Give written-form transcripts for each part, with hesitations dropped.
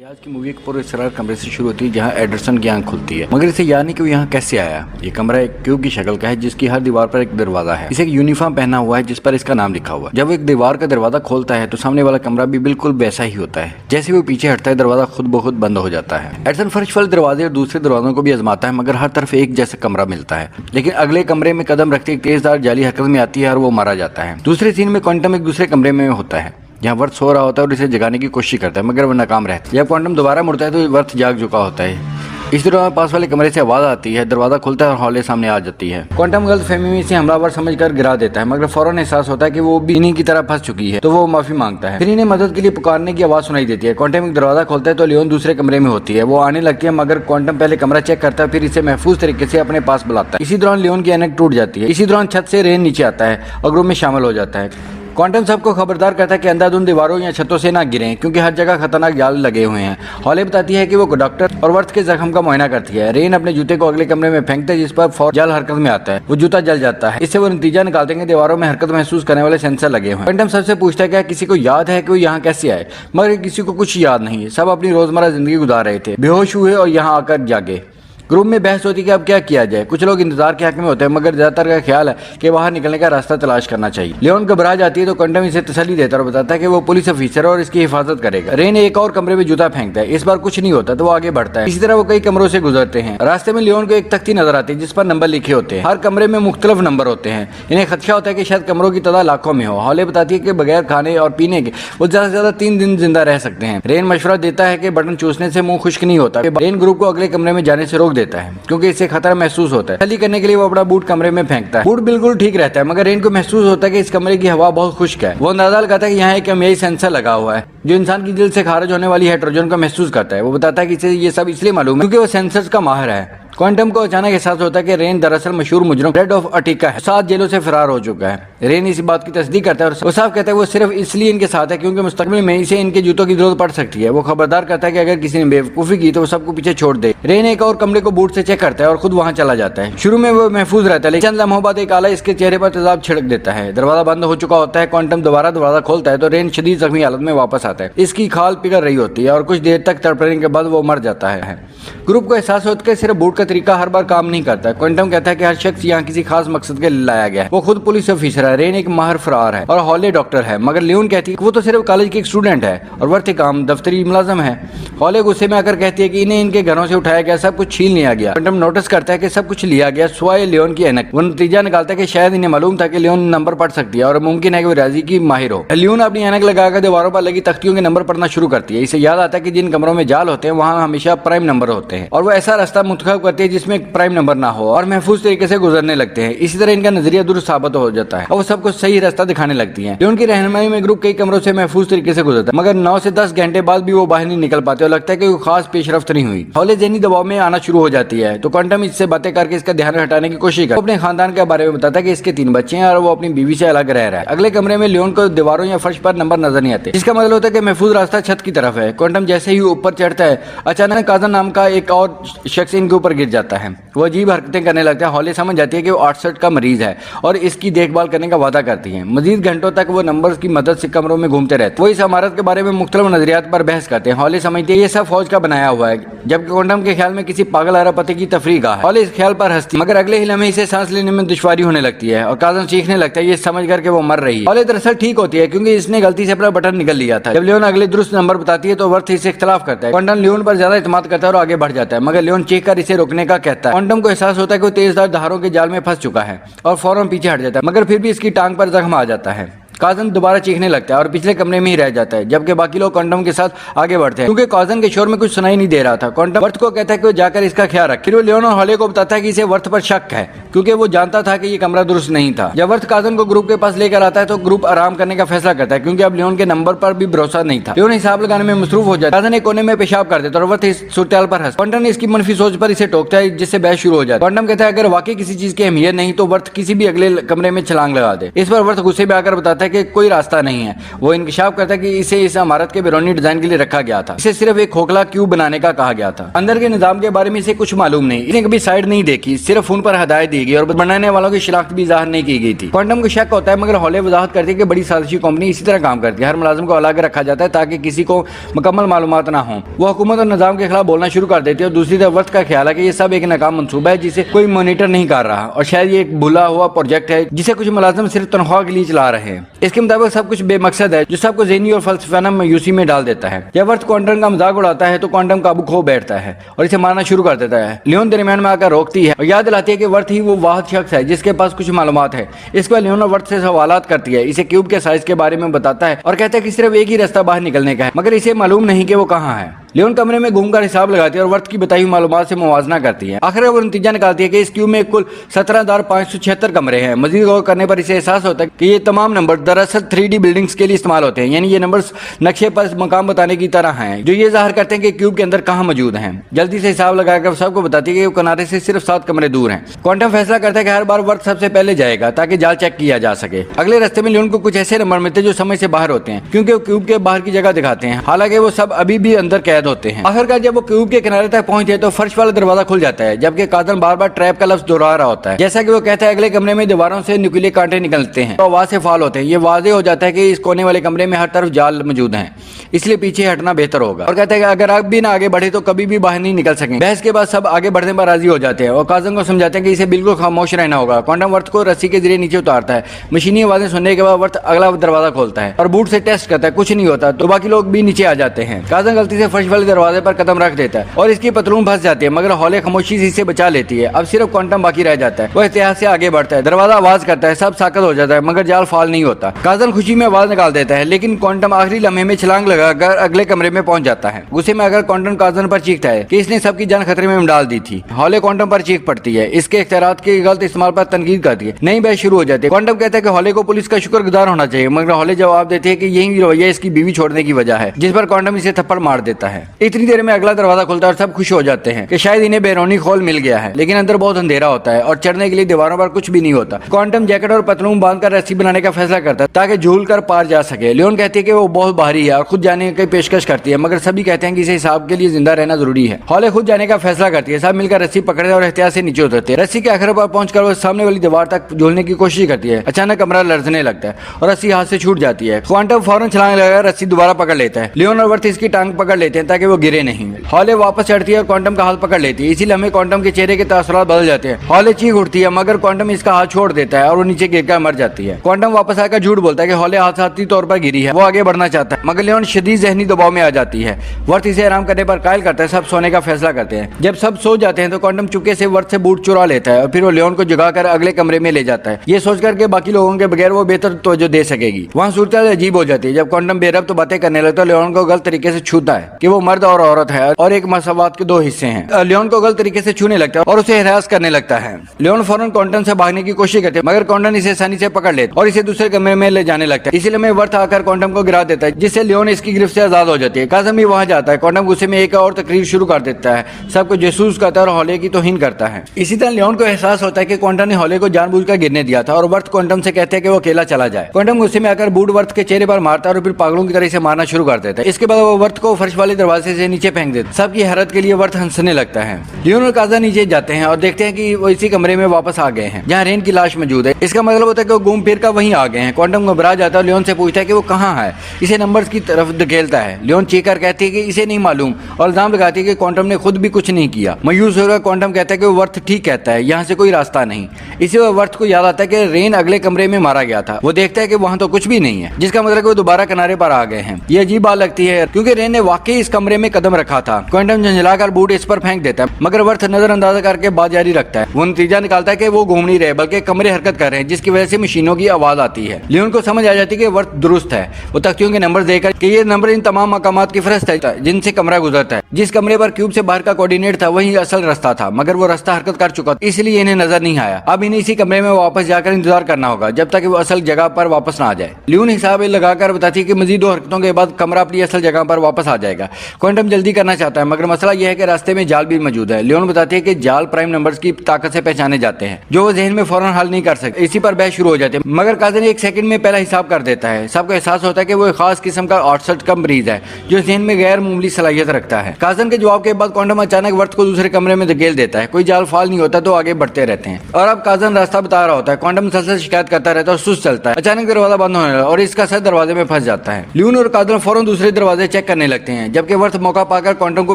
आज की मूवी एक पुरअसरार कमरे से शुरू होती है जहां एडरसन की आंख खुलती है, मगर इसे याद नहीं कि वो यहाँ कैसे आया। ये कमरा एक क्यूब की शक्ल का है जिसकी हर दीवार पर एक दरवाजा है। इसे एक यूनिफॉर्म पहना हुआ है जिस पर इसका नाम लिखा हुआ है। जब वो एक दीवार का दरवाजा खोलता है तो सामने वाला कमरा भी बिल्कुल वैसा ही होता है। जैसे वो पीछे हटता है दरवाजा खुद ब खुद बंद हो जाता है। एडरसन फर्श वाले दरवाजे और दूसरे दरवाजों को भी आजमाता है मगर हर तरफ एक जैसा कमरा मिलता है। लेकिन अगले कमरे में कदम रखते एक तेजदार जाली हरकत में आती है और वो मारा जाता है। दूसरे सीन में क्वांटम एक दूसरे कमरे में होता है जहाँ वर्थ सो रहा होता है और इसे जगाने की कोशिश करता है मगर वो नाकाम रहता है। जब क्वांटम दोबारा मुड़ता है तो वर्थ जाग चुका होता है। इस दौरान पास वाले कमरे से आवाज आती है, दरवाजा खुलता है और हौले सामने आ जाती है। क्वांटम गलतफहमी में इसे हमलावर समझकर गिरा देता है मगर फौरन एहसास होता है कि वो भी इन्हीं की तरह फंस चुकी है तो वो माफी मांगता है। फिर इन्हें मदद के लिए पुकारने की आवाज सुनाई देती है। क्वांटम एक दरवाजा खोलता है तो लियोन दूसरे कमरे में होती है। वो आने लगती है मगर क्वांटम पहले कमरा चेक करता है, फिर इसे महफूज तरीके से अपने पास बुलाता है। इसी दौरान लियोन की ऐनक टूट जाती है। इसी दौरान छत से रेन नीचे आता है और ग्रुप में शामिल हो जाता है। क्वांटम सबको खबरदार करता है कि अंधाधुंध दीवारों या छतों से ना गिरें क्योंकि हर जगह खतरनाक जाल लगे हुए हैं। हॉले बताती है कि वो डॉक्टर और वर्थ के जख्म का मुआयना करती है। रेन अपने जूते को अगले कमरे में फेंकता है जिस पर जाल हरकत में आता है। वो जूता जल जाता है। इससे वो नतीजा निकालते हैं कि दीवारों में हरकत महसूस करने वाले सेंसर लगे हुए हैं। क्वांटम सबसे पूछता है क्या किसी को याद है कि वो यहाँ कैसे आए, मगर किसी को कुछ याद नहीं है। सब अपनी रोजमर्रा जिंदगी गुजार रहे थे, बेहोश हुए और यहाँ आकर जागे। ग्रुप में बहस होती है कि अब क्या किया जाए। कुछ लोग इंतजार के हक में होते हैं मगर ज्यादातर का ख्याल है कि बाहर निकलने का रास्ता तलाश करना चाहिए। लियोन घबरा जाती है तो क्वांटम इसे तसल्ली देता है और बताता है कि वो पुलिस ऑफिसर है और इसकी हिफाजत करेगा। रेन एक और कमरे में जूता फेंकता है। इस बार कुछ नहीं होता तो वो आगे बढ़ता है। इसी तरह वो कई कमरों से गुजरते हैं। रास्ते में लियोन को एक तख्ती नजर आती है जिस पर नंबर लिखे होते हैं। हर कमरे में मुख्तलिफ नंबर होते हैं। इन्हें खदशा होता है कि शायद कमरों की तादाद लाखों में हो। हॉले बताती है कि बगैर खाने और पीने के वो ज्यादा से ज्यादा 3 दिन जिंदा रह सकते हैं। रेन मशवरा देता है कि बटन चूसने से मुंह खुश्क नहीं होता। रेन ग्रुप को अगले कमरे में जाने से रोक देता है क्योंकि से खतरा महसूस होता है। तसल्ली करने के लिए वो अपना बूट कमरे में फेंकता है। बूट बिल्कुल ठीक रहता है मगर रेन को महसूस होता है कि इस कमरे की हवा बहुत खुश्क है। वो अंदाजा लगाता है कि यहाँ एक केमियाई सेंसर लगा हुआ है जो इंसान की दिल से खारिज होने वाली हाइड्रोजन को महसूस करता है। वो बताता है कि इसे ये सब इसलिए मालूम है क्योंकि वो सेंसर्स का माहिर है। क्वांटम को अचानक एहसास होता है कि रेन दरअसल मशहूर मुजरिम रेड ऑफ अटिका है, 7 जेलों से फरार हो चुका है। रेन इस बात की तस्दीक करता है और वो साफ कहता है वो सिर्फ इसलिए इनके साथ है क्योंकि मुस्तकबिल में इसे इनके जूतों की जरूरत पड़ सकती है। वो खबरदार करता है कि अगर किसी ने बेवकूफी की तो वो सबको पीछे छोड़ दे। रेन एक और कमरे को बूट से चेक करता है और खुद वहां चला जाता है। शुरू में वो महफूज रहता है लेकिन चंद लम्हों बाद एक आला इसके चेहरे पर तेजाब छिड़क देता है। दरवाजा बंद हो चुका होता है। क्वांटम दोबारा दरवाजा खोलता है तो रेन शदीद जख्मी हालत में वापस आता है। इसकी खाल पिघल रही होती है और कुछ देर तक तड़पने के बाद वो मर जाता है। ग्रुप को एहसास होता है सिर्फ बूट का तरीका हर बार काम नहीं करता। क्वांटम कहता है कि हर शख्स यहाँ किसी खास मकसद के लिए लाया गया है। वो खुद पुलिस ऑफिसर है, रेन एक माहिर फरार है और हॉले डॉक्टर है मगर लियोन कहती है कि वो तो सिर्फ कॉलेज की एक स्टूडेंट है और वर्थ एक आम दफ्तरी मुलाजम है। हॉले गुस्से में आकर कहती है कि इन्हें इनके घरों से उठाया गया, सब कुछ छीन लिया गया। क्वांटम नोटिस करता है कि सब कुछ लिया गया सिवाय लियोन की ऐनक। वो नतीजा निकालता है कि शायद इन्हें मालूम था कि लियोन नंबर पढ़ सकती है और मुमकिन है कि वो रियाजी की माहिर हो। लियोन अपनी ऐनक लगाकर दीवारों पर लगी तख्तियों के नंबर पढ़ना शुरू करती है। इसे याद आता है कि जिन कमरों में जाल होते हैं वहाँ हमेशा प्राइम नंबर होते हैं और वो ऐसा रास्ता मुंतखब करती है जिसमें प्राइम नंबर ना हो और महफूज तरीके से गुजरने लगते हैं। इसी तरह इनका नजरिया दुरुस्त साबित हो जाता है और वो सबको सही रास्ता दिखाने लगती हैं। लियोन की रहनुमाई में ग्रुप कई कमरों से महफूज तरीके से गुजरता है मगर 9 से 10 घंटे बाद भी वो बाहर नहीं निकल पाते और लगता है कि वो खास पेशरफ्त नहीं हुई। हॉले ज़हनी दबाव में आना शुरू हो जाती है तो क्वांटम इससे बातें करके इसका ध्यान हटाने की कोशिश करता है। अपने खानदान के बारे में बताता है कि इसके 3 बच्चे हैं और वो अपनी बीवी से अलग रह रहा है। अगले कमरे में लियोन को दीवारों या फर्श पर नंबर नजर नहीं आते जिसका मतलब होता है कि महफूज रास्ता छत की तरफ है। क्वांटम जैसे ही ऊपर चढ़ता है अचानक काजन नाम का एक और शख्स इनके ऊपर गिर जाता है। वो अजीब हरकतें करने लगता है। हॉले समझ जाती है कि वो 68 का मरीज है और इसकी देखभाल करने का वादा करती है। मजीद घंटों तक वो नंबर्स की मदद से कमरों में घूमते रहते हैं। वो इस इमारत के बारे में मुख्तलिफ नजरियात पर बहस करते हैं। हॉले समझती है ये सब फौज का बनाया हुआ है जबकि क्वांटम के ख्याल में किसी पागल अरबपति की तफरीह है। हॉले इस ख्याल पर हंसती मगर अगले ही लम्हे इसे सांस लेने में दुश्वारी होने लगती है और काजन चीखने लगता है ये समझ कर के वो मर रही है। हॉले दरअसल ठीक होती है क्योंकि इसने गलती से अपना बटन निकल लिया था। जब लियोन अगले दुरुस्त नंबर बताती है तो वर्थ इससे इख्तलाफ करता है। क्वांटम लियोन पर ज्यादा इत्मीनान करता है और आगे बढ़ जाता है मगर लियोन चीख कर इसे रोकने का कहता है। क्वांटम को एहसास होता है कि वो तेजदार धारों के जाल में फंस चुका है और फौरन पीछे हट जाता है मगर फिर भी इसकी टांग पर जख्म आ जाता है। काजन दोबारा चीखने लगता है और पिछले कमरे में ही रह जाता है जबकि बाकी लोग क्वांटम के साथ आगे बढ़ते हैं क्योंकि काजन के शोर में कुछ सुनाई नहीं दे रहा था। क्वांटम वर्थ को कहता है कि वो जाकर इसका ख्याल रखे। फिर वो लियोन और हॉले को बताता है कि इसे वर्थ पर शक है क्योंकि वो जानता था कि ये कमरा दुरुस्त नहीं था। जब वर्थ काजन को ग्रुप के पास लेकर आता है तो ग्रुप आराम करने का फैसला करता है क्योंकि अब लियोन के नंबर पर भी भरोसा नहीं था। लियोन हिसाब लगाने में मसरूफ हो जाता है। काजन एक कोने में पेशाब कर देता है और वर्थ इस सूरत पर हंस। क्वांटम इसकी मनफी सोच पर इसे टोकता है जिससे बहस शुरू हो जाती है। क्वांटम कहता है अगर वाकई किसी चीज की अहमियत नहीं तो वर्थ किसी भी अगले कमरे में छलांग लगा दे। इस पर वर्थ गुस्से में आकर बताता है ہے کہ कोई रास्ता नहीं है। वो इंकशाफ करता है कि इसे इस इमारत के बैरूनी डिजाइन के लिए रखा गया था। इसे सिर्फ एक खोखला क्यूब बनाने का कहा गया था। अंदर के निजाम के बारे में इसे कुछ मालूम नहीं, इसने कभी साइड नहीं देखी, सिर्फ फोन पर हदायत दी गई और बनाने वालों की शिनाख्त भी ज़ाहिर नहीं की गई थी। क्वांटम को शक होता है, मगर हॉले वजाहत करती है कि बड़ी साजिशी कंपनी इसी तरह काम करती है। हर मुलाजिम को अलग रखा जाता है ताकि किसी को मुकम्मल मालूमात ना हो। वो हुकूमत और निजाम के खिलाफ बोलना शुरू कर देती है और दूसरी तरफ वक्त का ख्याल है कि ये सब एक नाकाम मंसूबा है जिसे कोई मॉनिटर नहीं कर रहा और शायद ये एक भूला हुआ प्रोजेक्ट है जिसे कुछ मुलाजिम सिर्फ तनख्वाह के लिए चला रहे हैं। इसके मुताबिक सब कुछ बेमकसद है जो सबको ज़हनी और फलसफाना मायूसी में डाल देता है। जब वर्थ क्वांटम का मजाक उड़ाता है तो क्वांटम काबू खो बैठता है और इसे मारना शुरू कर देता है। लियोन दरमियान में आकर रोकती है और याद दिलाती है कि वर्थ ही वो वाहिद शख्स है जिसके पास कुछ मालूमात है। इसके बाद लियोन वर्थ से सवालात करती है, इसे क्यूब के साइज के बारे में बताता है और कहता है कि सिर्फ एक ही रास्ता बाहर निकलने का है, मगर इसे मालूम नहीं कि वो कहाँ है। लियोन कमरे में घूमकर हिसाब लगाती है और वर्थ की बताई हुई मालूमात से मुवाजना करती है। आखिर वो नतीजा निकालती है कि इस क्यूब में कुल 17,576 कमरे हैं। मजीद गौर करने पर इसे एहसास होता है कि ये तमाम नंबर दरअसल 3D बिल्डिंग्स के लिए इस्तेमाल होते हैं, यानी ये नंबर्स नक्शे पर मकाम बताने की तरह हैं जो ये जाहिर करते हैं कि क्यूब के अंदर कहाँ मौजूद हैं। जल्दी से हिसाब लगाकर सबको बताती है कि वो किनारे से सिर्फ 7 कमरे दूर हैं। क्वांटम फैसला करता है कि हर बार वर्थ सबसे पहले जाएगा ताकि जाल चेक किया जा सके। अगले रास्ते में लियोन को कुछ ऐसे नंबर मिलते हैं जो समझ से बाहर होते हैं क्योंकि वो क्यूब के बाहर की जगह दिखाते हैं, हालांकि वो सब अभी भी अंदर कैद होते हैं। आखिरकार जब वो क्यूब के किनारे तक पहुंचे तो फर्श वाला दरवाजा खुल जाता है, जबकि कादन बार बार ट्रैप का लफ्ज दोहरा रहा होता है। जैसा कि वो कहता है अगले कमरे में दीवारों से नुकीले कांटे निकलते हैं तो आवाज से फाल होते हैं। ये वाज़ेह हो जाता है कि इस कोने वाले कमरे में हर तरफ जाल मौजूद हैं, इसलिए पीछे हटना बेहतर होगा। और कहता है कि अगर आप भी ना आगे बढ़े तो कभी भी बाहर नहीं निकल सकेंगे। बहस के बाद सब आगे बढ़ने पर राजी हो जाते हैं और काजन को समझाते हैं कि इसे बिल्कुल खामोश रहना होगा। क्वांटम वर्थ को रस्सी के जरिए नीचे उतारता है। मशीनी आवाजें सुनने के बाद वर्थ अगला दरवाजा खोलता है और बूट से टेस्ट करता है, कुछ नहीं होता तो बाकी लोग भी नीचे आ जाते हैं। काजन गलती से फर्श वाले दरवाजे पर कदम रख देता है और इसकी पतलून फंस जाती है, मगर हॉले खामोशी से इसे बचा लेती है। अब सिर्फ क्वांटम बाकी रह जाता है। वो एहतियात से आगे बढ़ता है, दरवाजा आवाज करता है, सब साकत हो जाता है, मगर जाल फाल नहीं होता। काजन खुशी में आवाज निकाल देता है, लेकिन क्वांटम आखिरी लम्हे में छलांग लगाकर अगले कमरे में पहुंच जाता है। गुस्से में अगर क्वांटम काजन पर चीखता है कि इसने सबकी जान खतरे में डाल दी थी। हॉले क्वांटम पर चीख पड़ती है, इसके इख्तियारात के गलत इस्तेमाल पर तनकीद करती है। नई बहस शुरू हो जाती है। क्वांटम कहता है कि हॉले को पुलिस का शुक्रगुजार होना चाहिए, मगर हॉले जवाब देती है कि यही रवैया इसकी बीवी छोड़ने की वजह है, जिस पर क्वांटम इसे थप्पड़ मार देता है। इतनी देर में अगला दरवाजा खुलता है और सब खुश हो जाते हैं कि शायद इन्हें बैरूनी खोल मिल गया है, लेकिन अंदर बहुत अंधेरा होता है और चढ़ने के लिए दीवारों पर कुछ भी नहीं होता। क्वांटम जैकेट और पतलून बांधकर रस्सी बनाने का फैसला करता है ताकि झूल कर पार जा सके। लियोन कहती है कि वो बहुत भारी है और खुद जाने की पेशकश करती है, मगर सभी कहते हैं कि इसे हिसाब के लिए जिंदा रहना जरूरी है। हॉले खुद जाने का फैसला करती है। सब मिलकर रस्सी पकड़ते और एहतियात से नीचे उतरते हैं। रस्सी के आखिर पर पहुंचकर वो सामने वाली दीवार तक झूलने की कोशिश करती है। अचानक कमरा लर्जने लगता है और रस्सी हाथ से छूट जाती है। क्वांटम फौरन छलांग लगाकर रस्सी दोबारा पकड़ लेता है। लियोन और वर्थ इसकी टांग पकड़ लेते हैं ताकि वो गिरे नहीं। हॉले वापस चढ़ती है और क्वांटम का हाथ पकड़ लेती है। इसी लम्हे क्वांटम के चेहरे के तासुरात बदल जाते हैं। हॉले चीख उठती है, मगर क्वांटम इसका हाथ छोड़ देता है और वो नीचे गिरकर मर जाती है। क्वांटम वापस आकर झूठ बोलता है कि हॉले हादसाती तौर पर गिरी है, वो आगे बढ़ना चाहता है, मगर लियोन शदीद ज़हनी दबाव में आ जाती है। वर्थ इसे आराम करने पर कायल करता है। सब सोने का फैसला करते हैं। जब सब सो जाते हैं तो क्वांटम चुपके से वर्थ से बूट चुरा लेता है और फिर वो लियोन को जगाकर अगले कमरे में ले जाता है, ये सोचकर के बाकी लोगों के बगैर वो बेहतर तवज्जो दे सकेगी। वहाँ सूरत अजीब हो जाती है। जब क्वांटम बेरब्त बातें करने लगता है, लियोन को गलत तरीके से छूता है कि वो मर्द और औरत है और एक मसवात के 2 हिस्से हैं। लियोन को गलत तरीके से छूने लगता है और उसे हरास करने लगता है। लियोन फौरन क्वांटम से भागने की कोशिश करते हैं, मगर क्वांटम इसे आसानी से पकड़ लेता है और इसे दूसरे कमरे में ले जाने लगता है। इसीलिए में वर्थ आकर क्वांटम को गिरा देता है, जिससे लियोन इसकी गिरफ्त से आजाद हो जाती है। काजम भी वहां जाता है। क्वांटम गुस्से में एक और तकरीर शुरू कर देता है, सबको जासूस करता है और हॉले की तौहीन करता है। इसी तरह लियोन को एहसास होता है कि क्वांटम ने हॉले को जानबूझकर गिरने दिया था और वर्थ क्वांटम से कहते हैं कि वो अकेला चला जाए। क्वांटम गुस्से में आकर बूट वर्थ के चेहरे पर मारता है और फिर पागलों की तरह इसे मारना शुरू कर देता है। इसके बाद वो वर्थ को फर्श वाले दरवाजे से नीचे फेंक देता है। सबकी हैरत के लिए वर्थ हंसने लगता है। लियोन और काजा नीचे जाते हैं और देखते हैं कि वो इसी कमरे में वापस आ गए हैं जहाँ रेन की लाश मौजूद है। इसका मतलब होता है कि वो घूम फिर कर वहीं आ गए हैं। क्वांटम घबरा जाता है और लियोन से पूछता है कि वो कहाँ है। इसे नंबर्स की तरफ धकेलता है। लियोन चीखकर कहती है कि इसे नहीं मालूम और इल्जाम लगाती है कि क्वांटम ने खुद भी कुछ नहीं किया। मायूस होकर क्वांटम कहता है कि वो वर्थ ठीक कहता है, यहाँ से कोई रास्ता नहीं। इसे वो वर्थ को याद आता है कि रेन अगले कमरे में मारा गया था। वो देखता है कि वहाँ तो कुछ भी नहीं है, जिसका मतलब वो दोबारा किनारे पर आ गए हैं। ये अजीब बात लगती है क्योंकि रेन ने वाकई इस कमरे में कदम रखा था। क्वांटम झंझलाकर बूट इस पर फेंक देता है, मगर वर्थ नजरअंदाज करके बात जारी रखता है। वो नतीजा निकालता है कि वो घूम नहीं रहे बल्कि कमरे हरकत कर रहे हैं, जिसकी वजह से मशीनों की आवाज आती है। लियोन को समझ आ जाती है कि वर्थ दुरुस्त है। वो तख्तियों के नंबर देकर कि ये नंबर इन तमाम मकामात की फहरिस्त है जिनसे कमरा गुजरता है। जिस कमरे पर क्यूब से बाहर का कोऑर्डिनेट था वही असल रास्ता था, मगर वो रास्ता हरकत कर चुका था, इसलिए इन्हें नजर नहीं आया। अब इन्हें इसी कमरे में वापस जाकर इंतजार करना होगा जब तक वो असल जगह पर वापस ना आ जाए। लियोन हिसाब लगाकर बताती है कि मजीद 2 हरकतों के बाद कमरा अपनी असल जगह पर वापस आ जाएगा। क्वांटम जल्दी करना चाहता है, मगर मसला यह है कि रास्ते में जाल भी मौजूद है। लियोन बताती है कि जाल प्राइम नंबर्स की ताकत से पहचाने जाते हैं जो वो जहन में फौरन हल नहीं कर सकते। इसी पर बहस शुरू हो जाती है, मगर काजन एक सेकंड में पहला हिसाब कर देता है। सबको एहसास होता है कि वो एक खास किस्म का आउटसेट का मरीज है जो जहन में गैर मामूली सलाहियत रखता है। काजन के जवाब के बाद क्वांटम अचानक वर्थ को दूसरे कमरे में धकेल देता है। कोई जाल फाल नहीं होता तो आगे बढ़ते रहते हैं और अब काजन रास्ता बता रहा होता है। क्वांटम मुसलसल शिकायत करता रहता है और सुस्त चलता है। अचानक दरवाजा बंद होने लगा और इसका सर दरवाजे में फंस जाता है। लियोन और काजन फौरन दूसरे दरवाजे चेक करने लगते हैं, जबकि वर्थ मौका पाकर क्वांटम को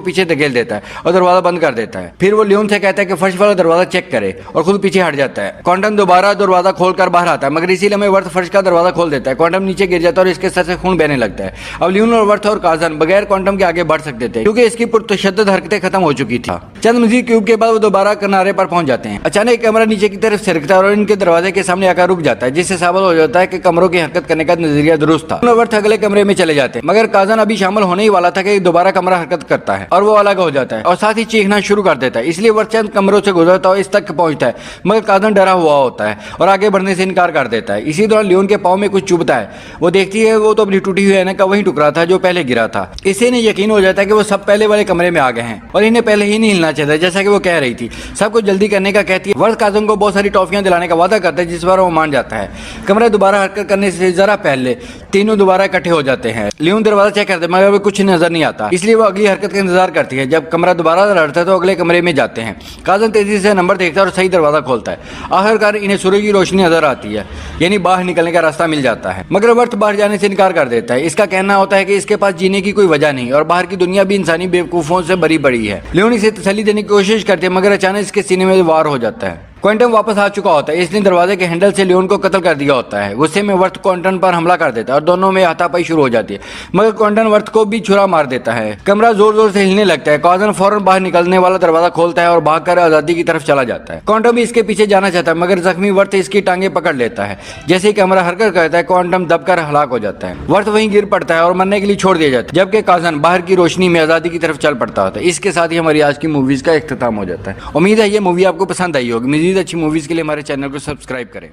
पीछे धकेल देता है और दरवाजा बंद कर देता है। फिर वो लियोन से कहता है कि फर्स्ट वाला दरवाजा चेक करे और खुद पीछे हट जाता है। क्वांटम दोबारा दरवाजा खोलकर बाहर आता है, मगर इसी लम्हे वर्थ फर्श का दरवाजा खोल देता है। क्वांटम नीचे गिर जाता है और इसके सर से खून बहने लगता है। अब लियोन और वर्थ और काजन बगैर क्वांटम के आगे बढ़ सकते थे क्योंकि इसकी पुरतशद्दद हरकतें खत्म हो चुकी थी। चंद मजीद क्यूब के बाद वो दोबारा किनारे पर पहुंच जाते हैं। अचानक कैमरा नीचे की तरफ सरकता है और इनके दरवाजे के सामने आकर रुक जाता है, जिससे साबित हो जाता है कि कमरों की हरकत करने का नजरिया दुरुस्त था। वर्थ अगले कमरे में चले जाते हैं, मगर काजन अभी शामिल होने ही वाला था कि दोबारा कमरा हरकत करता है और वो अलग हो जाता है और साथ ही चीखना शुरू कर देता है। इसलिए वर्थ चंद कमरों से गुजरता है, इस तक पहुंचता है, मगर काजन डरा हुआ होता है और आगे बढ़ने से इनकार कर देता है। इसी दौरान लियोन के पाँव में कुछ चुभता है। वो देखती है वो तो अपनी टूटी हुई ऐनक का वही टुकड़ा था जो पहले गिरा था। इससे इन्हें यकीन हो जाता है कि वो सब पहले वाले कमरे में आ गए हैं और इन्हें पहले ही नहीं हिलना चाहिए जैसा कि वो कह रही थी। सब कुछ जल्दी करने का कहती है। वर्थ काजन को बहुत सारी टॉफियां दिलाने का वादा करता है, जिस पर वो मान जाता है। कमरा दोबारा हरकत करने से जरा पहले तीनों दोबारा इकट्ठे हो जाते हैं। लियोन दरवाजा चेक करते हैं, मगर कुछ नजर नहीं आता, इसलिए वो अगली हरकत का इंतजार करती है। जब कमरा दोबारा लड़ता है तो अगले कमरे में जाते हैं। काजन तेजी से नंबर देखता है और सही दरवाजा खोलता है। आखिरकार इन्हें सूरज की रोशनी नजर आती है, यानी बाहर निकलने का रास्ता मिल जाता है। मगर वर्थ बाहर जाने से इनकार कर देता है। इसका कहना होता है कि इसके पास जीने की कोई वजह नहीं और बाहर की दुनिया भी इंसानी बेवकूफों से भरी पड़ी है। लियोन इसे तसल्ली देने की कोशिश करती है, मगर अचानक इसके सीने में वार हो जाता है। क्वांटम वापस आ चुका होता है। इसने दरवाजे के हैंडल से लियोन को कत्ल कर दिया होता है। गुस्से में वर्थ क्वांटम पर हमला कर देता है और दोनों में हाथापाई शुरू हो जाती है, मगर क्वांटम वर्थ को भी छुरा मार देता है। कमरा जोर जोर से हिलने लगता है। काजन फौरन बाहर निकलने वाला दरवाजा खोलता है और भागकर आजादी की तरफ चला जाता है। क्वांटम भी इसके पीछे जाना चाहता है, मगर जख्मी वर्थ इसकी टांगे पकड़ लेता है। जैसे ही कमरा हरकत करता है, क्वांटम दबकर हलाक हो जाता है। वर्थ वहीं गिर पड़ता है और मरने के लिए छोड़ दिया जाता है, जबकि काजन बाहर की रोशनी में आजादी की तरफ चल पड़ता होता है। इसके साथ ही हमारी आज की मूवीज का इख्तिताम हो जाता है। उम्मीद है ये मूवी आपको पसंद आई होगी। मजीद अच्छी मूवीज के लिए हमारे चैनल को सब्सक्राइब करें।